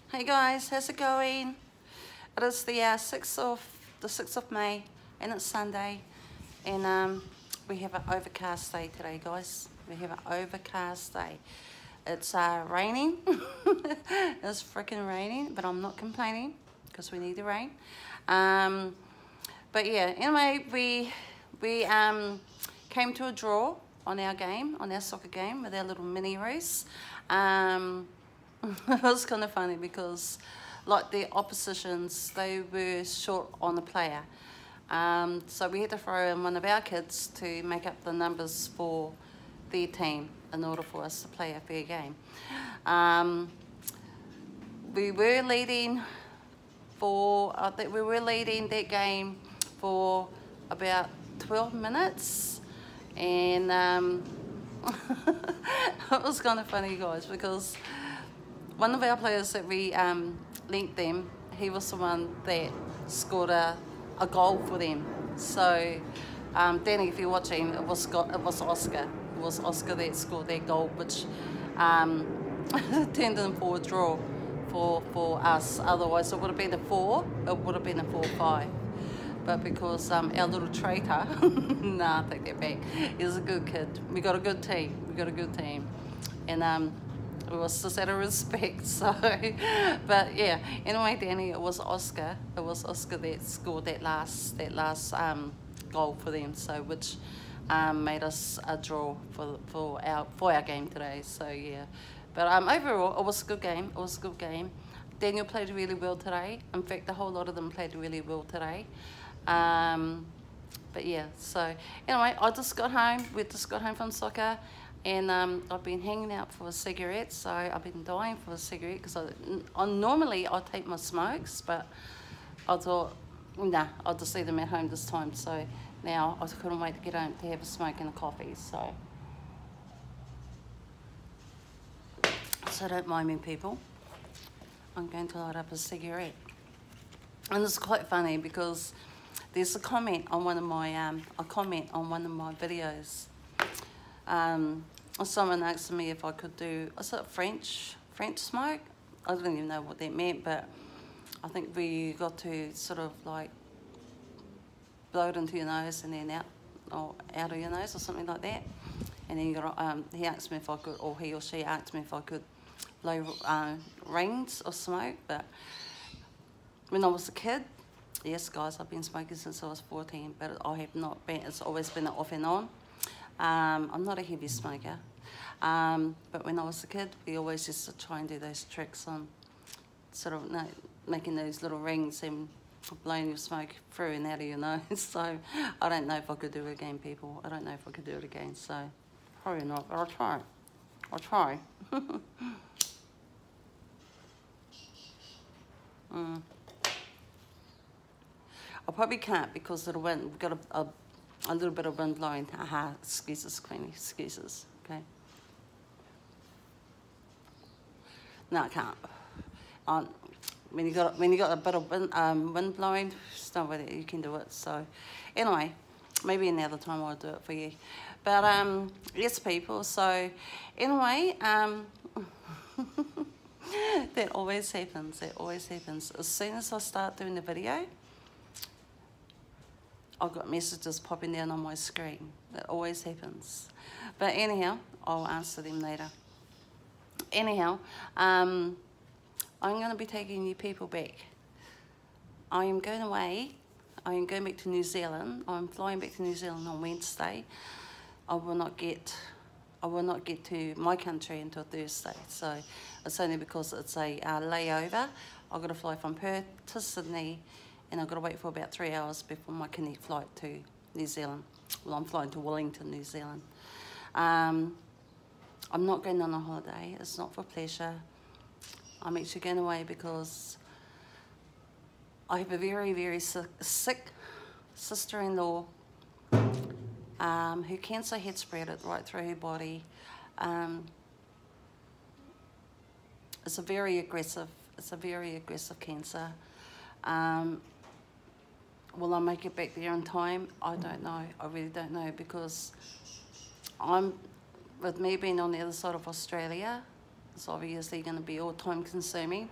Hey guys, how's it going? It is the 6th of May, and it's Sunday, and we have an overcast day today, guys. We have an overcast day. It's raining. It's freaking raining, but I'm not complaining because we need the rain. But yeah, anyway, we came to a draw on our game, on our soccer game with our little mini race. It was kind of funny because, like the oppositions, they were short on a player. So we had to throw in one of our kids to make up the numbers for their team in order for us to play a fair game. We were leading that game for about 12 minutes, and it was kind of funny, guys, because one of our players that we linked them, he was the one that scored a goal for them. So, Danny, if you're watching, it was Oscar. It was Oscar that scored that goal, which turned in for a draw for us. Otherwise, it would have been a 4. It would have been a 4-5. But because our little traitor, nah, take that back. He's a good kid. We got a good team. And it was just out of respect, so. But yeah, anyway, Danny, it was Oscar. It was Oscar that scored that last goal for them, so which made us a draw for our game today. So yeah, but overall, it was a good game. It was a good game. Daniel played really well today. In fact, a whole lot of them played really well today. But yeah, so anyway, I just got home. We just got home from soccer, and I've been hanging out for a cigarette. So I've been dying for a cigarette because I normally I take my smokes, but I thought, nah, I'll just leave them at home this time. So now I couldn't wait to get home to have a smoke and a coffee. So don't mind me, people. I'm going to light up a cigarette, and it's quite funny because there's a comment on one of my videos. Someone asked me if I could do, is it French smoke? I don't even know what that meant, but I think we got to sort of like blow it into your nose and then out of your nose or something like that. And then you got he asked me if I could, or he or she asked me if I could blow rings or smoke. But when I was a kid, yes, guys, I've been smoking since I was 14, but I have not been, it's always been off and on. I'm not a heavy smoker, but when I was a kid, we always used to try and do those tricks on sort of making those little rings and blowing your smoke through and out of your nose. So I don't know if I could do it again, people. I don't know if I could do it again, so probably not, but I'll try. I'll try. I probably can't because of the wind. We've got a little bit of wind blowing. Aha, excuses, Queenie, excuses, okay? No, I can't. When you got a bit of wind blowing, it's not whether you can do it. So, anyway, maybe another time I'll do it for you. But yes, people. So, anyway, that always happens. That always happens. As soon as I start doing the video, I've got messages popping down on my screen. That always happens. But anyhow, I'll answer them later. Anyhow, I'm going to be taking you people back. I am going away. I am going back to New Zealand. I'm flying back to New Zealand on Wednesday. I will not get to my country until Thursday. So it's only because it's a layover. I've got to fly from Perth to Sydney, and I've got to wait for about 3 hours before my connect flight to New Zealand. Well, I'm flying to Wellington, New Zealand. I'm not going on a holiday. It's not for pleasure. I'm actually going away because I have a very, very sick sister-in-law who cancer had spread it right through her body. It's a very aggressive cancer. Will I make it back there in time? I don't know. I really don't know, because with me being on the other side of Australia, it's obviously going to be all time consuming.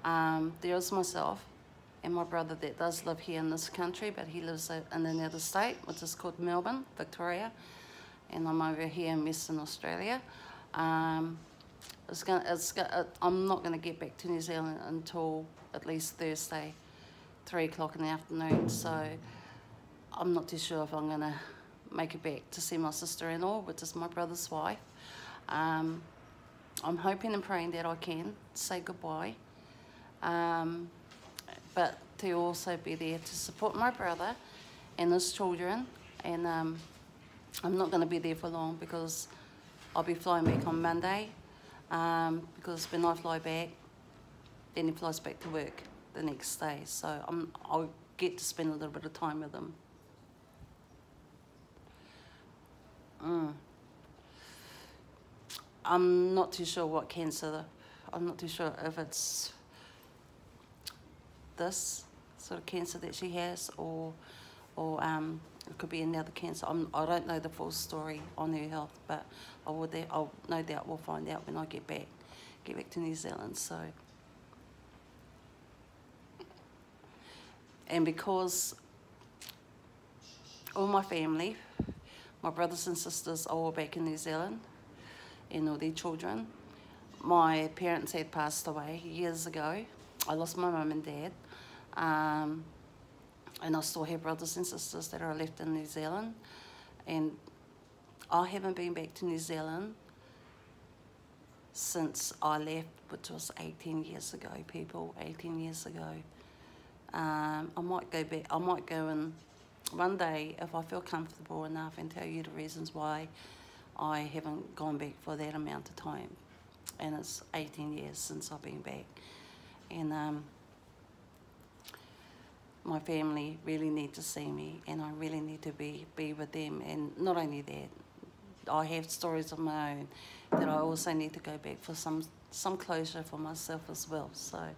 There is myself and my brother that does live here in this country, but he lives in another state, which is called Melbourne, Victoria, and I'm over here in Western Australia. I'm not going to get back to New Zealand until at least Thursday, 3 o'clock in the afternoon, so I'm not too sure if I'm going to make it back to see my sister-in-law, which is my brother's wife. I'm hoping and praying that I can say goodbye, but to also be there to support my brother and his children. And I'm not going to be there for long because I'll be flying back on Monday, because when I fly back, then he flies back to work the next day. So I'll get to spend a little bit of time with him. I'm not too sure what cancer. I'm not too sure if it's this sort of cancer that she has, or it could be another cancer. I don't know the full story on her health, but I'll no doubt we'll find out when I get back to New Zealand. So, and because all my family, my brothers and sisters are all back in New Zealand, and all their children. My parents had passed away years ago. I lost my mum and dad. And I still have brothers and sisters that are left in New Zealand. And I haven't been back to New Zealand since I left, which was 18 years ago, people, 18 years ago. I might go back, I might go in one day if I feel comfortable enough and tell you the reasons why I haven't gone back for that amount of time. And it's 18 years since I've been back. And my family really need to see me, and I really need to be with them. And not only that, I have stories of my own that I also need to go back for some closure for myself as well. So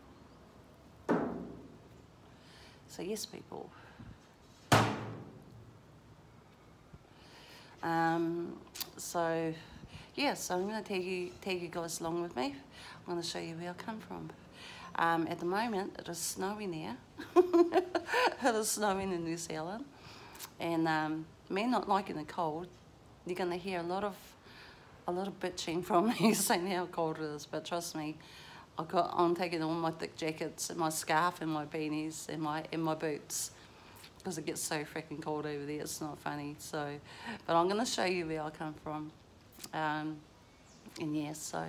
yes, people. So I'm going to take you guys along with me. I'm going to show you where I come from. At the moment, it is snowing here. It is snowing in New Zealand, and me not liking the cold, you're going to hear a lot of bitching from me saying how cold it is. But trust me, I'm taking all my thick jackets and my scarf and my beanies and my boots, because it gets so freaking cold over there. It's not funny. So, but I'm going to show you where I come from, and yeah, so.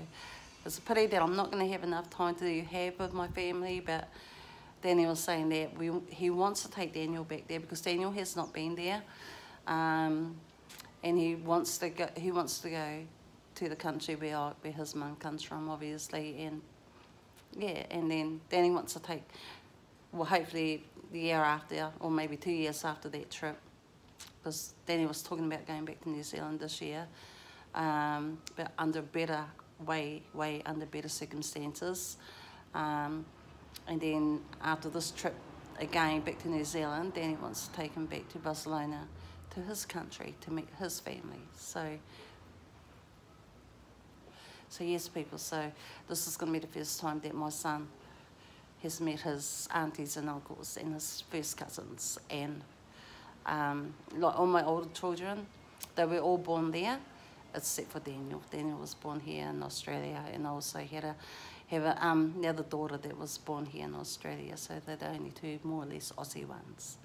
It's a pity that I'm not going to have enough time to have with my family, but Daniel was saying that he wants to take Daniel back there because Daniel has not been there, and he wants to go to the country where his mum comes from, obviously, and yeah, and then Danny wants to take, well, hopefully the year after, or maybe 2 years after that trip, because Danny was talking about going back to New Zealand this year, but under better way under better circumstances, and then after this trip again back to New Zealand, Danny wants to take him back to Barcelona, to his country, to meet his family. So yes, people, so this is going to be the first time that my son has met his aunties and uncles and his first cousins, and like all my older children, they were all born there, except for Daniel. Daniel was born here in Australia, and I also have another daughter that was born here in Australia, so they're the only two more or less Aussie ones.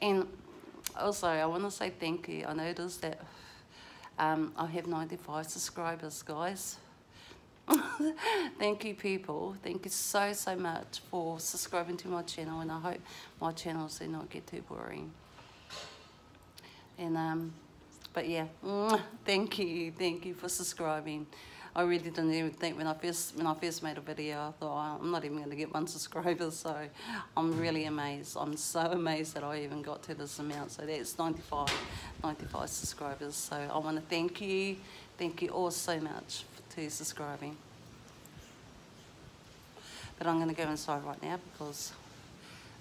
And also, I want to say thank you. I noticed that I have 95 subscribers, guys. Thank you, people. Thank you so much for subscribing to my channel, and I hope my channels do not get too boring. And but yeah, thank you for subscribing. I really didn't even think when I first made a video, I thought, I'm not even going to get 1 subscriber, so I'm really amazed. I'm so amazed that I even got to this amount. So that's 95 subscribers. So I want to thank you all so much for subscribing. But I'm going to go inside right now because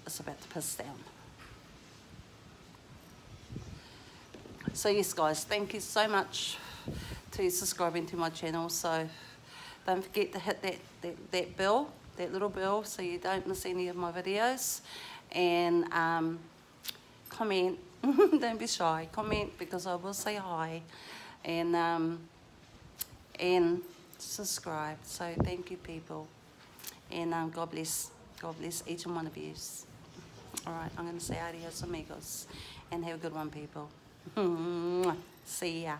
it's about to piss down. So yes, guys, thank you so much to subscribing to my channel. So Don't forget to hit that bell, that little bell, so you don't miss any of my videos. And comment. Don't be shy. Comment, because I will say hi. And subscribe. So thank you, people. And God bless each and one of you. All right, I'm going to say adios amigos, and have a good one, people. See ya.